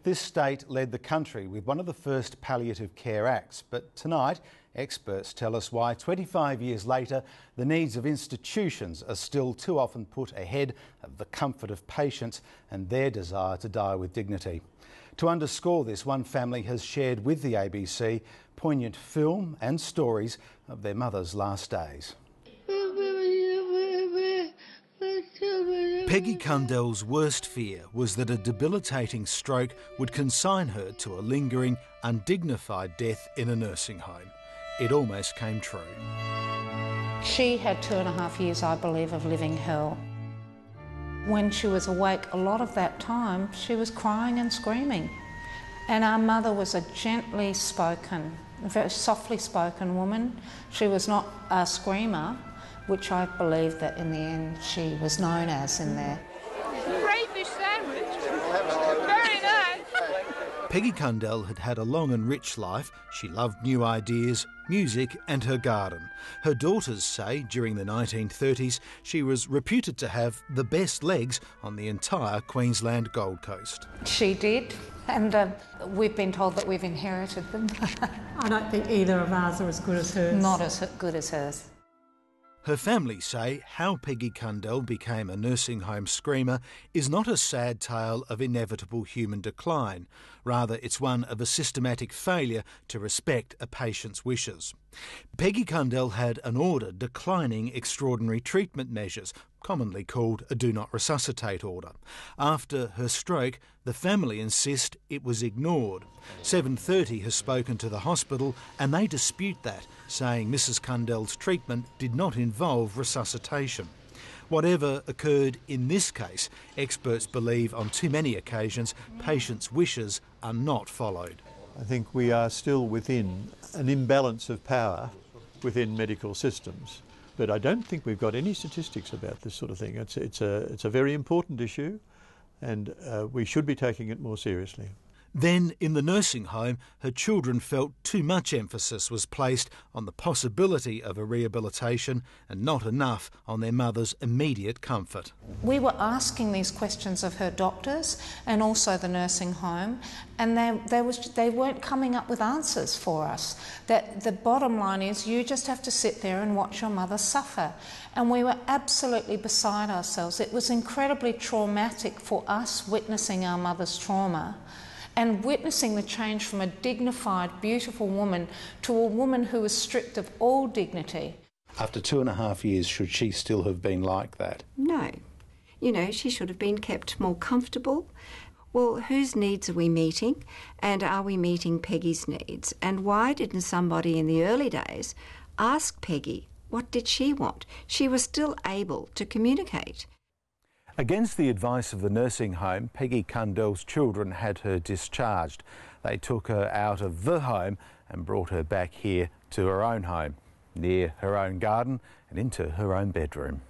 This state led the country with one of the first palliative care acts, but tonight experts tell us why 25 years later the needs of institutions are still too often put ahead of the comfort of patients and their desire to die with dignity. To underscore this, one family has shared with the ABC poignant film and stories of their mother's last days. Peggy Cundell's worst fear was that a debilitating stroke would consign her to a lingering, undignified death in a nursing home. It almost came true. She had 2.5 years, I believe, of living hell. When she was awake, a lot of that time, she was crying and screaming. And our mother was a gently spoken, a very softly spoken woman. She was not a screamer, which I believe that in the end she was known as in there. Crayfish sandwich, very nice. Peggy Cundell had had a long and rich life. She loved new ideas, music and her garden. Her daughters say during the 1930s she was reputed to have the best legs on the entire Queensland Gold Coast. She did, and we've been told that we've inherited them. I don't think either of ours are as good as hers. Not as good as hers. Her family say how Peggy Cundell became a nursing home screamer is not a sad tale of inevitable human decline. Rather, it's one of a systematic failure to respect a patient's wishes. Peggy Cundell had an order declining extraordinary treatment measures, commonly called a do not resuscitate order. After her stroke, the family insist it was ignored. 730 has spoken to the hospital and they dispute that, saying Mrs Cundell's treatment did not involve resuscitation. Whatever occurred in this case, experts believe on too many occasions patients' wishes are not followed. I think we are still within an imbalance of power within medical systems. But I don't think we've got any statistics about this sort of thing. It's a very important issue and we should be taking it more seriously. Then, in the nursing home, her children felt too much emphasis was placed on the possibility of a rehabilitation and not enough on their mother's immediate comfort. We were asking these questions of her doctors and also the nursing home, and they weren't coming up with answers for us. That the bottom line is you just have to sit there and watch your mother suffer. And we were absolutely beside ourselves. It was incredibly traumatic for us witnessing our mother's trauma and witnessing the change from a dignified, beautiful woman to a woman who was stripped of all dignity. After 2.5 years, should she still have been like that? No. You know, she should have been kept more comfortable. Well, whose needs are we meeting? And are we meeting Peggy's needs? And why didn't somebody in the early days ask Peggy what did she want? She was still able to communicate. Against the advice of the nursing home, Peggy Cundell's children had her discharged. They took her out of the home and brought her back here to her own home, near her own garden and into her own bedroom.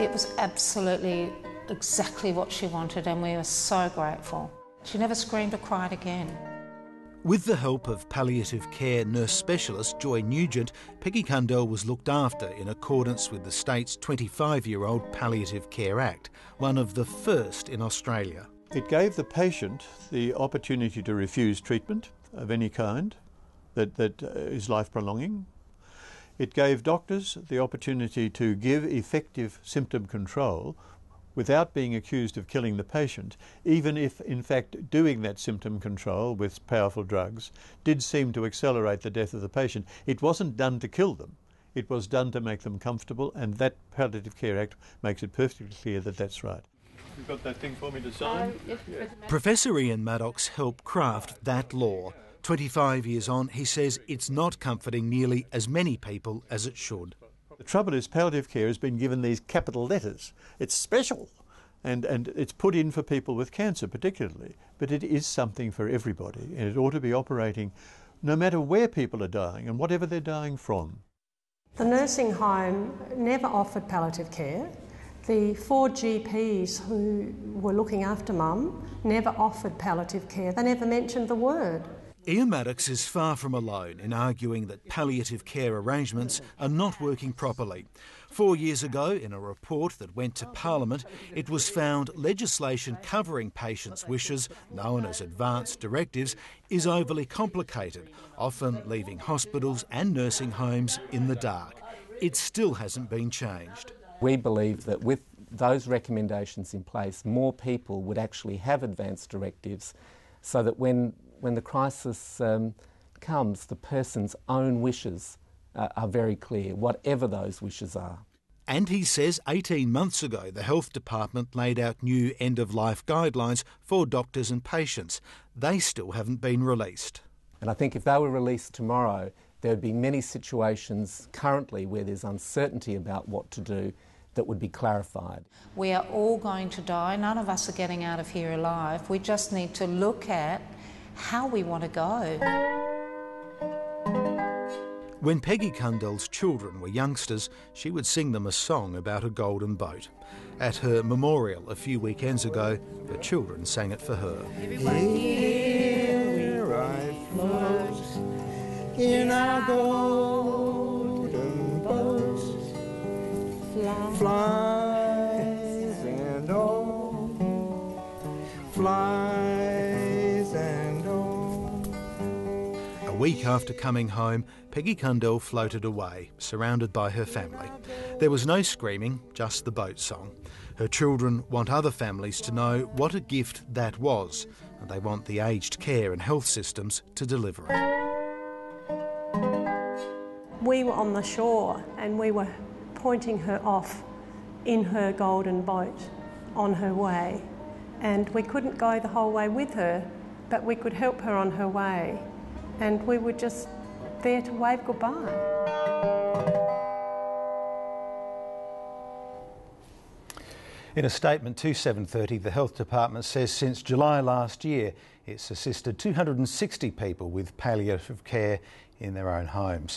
It was absolutely exactly what she wanted and we were so grateful. She never screamed or cried again. With the help of palliative care nurse specialist Joy Nugent, Peggy Cundell was looked after in accordance with the state's 25-year-old Palliative Care Act, one of the first in Australia. It gave the patient the opportunity to refuse treatment of any kind that is life-prolonging. It gave doctors the opportunity to give effective symptom control without being accused of killing the patient, even if, in fact, doing that symptom control with powerful drugs did seem to accelerate the death of the patient. It wasn't done to kill them. It was done to make them comfortable, and that Palliative Care Act makes it perfectly clear that that's right. You've got that thing for me to sign? Yes. Professor Ian Maddox helped craft that law. 25 years on, he says it's not comforting nearly as many people as it should. The trouble is palliative care has been given these capital letters. It's special and it's put in for people with cancer particularly, but it is something for everybody and it ought to be operating no matter where people are dying and whatever they're dying from. The nursing home never offered palliative care. The 4 GPs who were looking after Mum never offered palliative care. They never mentioned the word. Ian Maddox is far from alone in arguing that palliative care arrangements are not working properly. 4 years ago, in a report that went to Parliament, it was found legislation covering patients' wishes, known as advance directives, is overly complicated, often leaving hospitals and nursing homes in the dark. It still hasn't been changed. We believe that with those recommendations in place, more people would actually have advance directives, so that when the crisis comes, the person's own wishes are very clear, whatever those wishes are. And he says 18 months ago the Health Department laid out new end-of-life guidelines for doctors and patients. They still haven't been released. And I think if they were released tomorrow, there would be many situations currently where there's uncertainty about what to do that would be clarified. We are all going to die. None of us are getting out of here alive. We just need to look at how we want to go. When Peggy Cundell's children were youngsters, she would sing them a song about a golden boat. At her memorial a few weekends ago, her children sang it for her. Here I float in our golden boat, flies and all, flies and all. A week after coming home, Peggy Cundell floated away, surrounded by her family. There was no screaming, just the boat song. Her children want other families to know what a gift that was, and they want the aged care and health systems to deliver it. We were on the shore and we were pointing her off in her golden boat on her way, and we couldn't go the whole way with her, but we could help her on her way, and we were just there to wave goodbye. In a statement to 7:30, the Health Department says since July last year, it's assisted 260 people with palliative care in their own homes.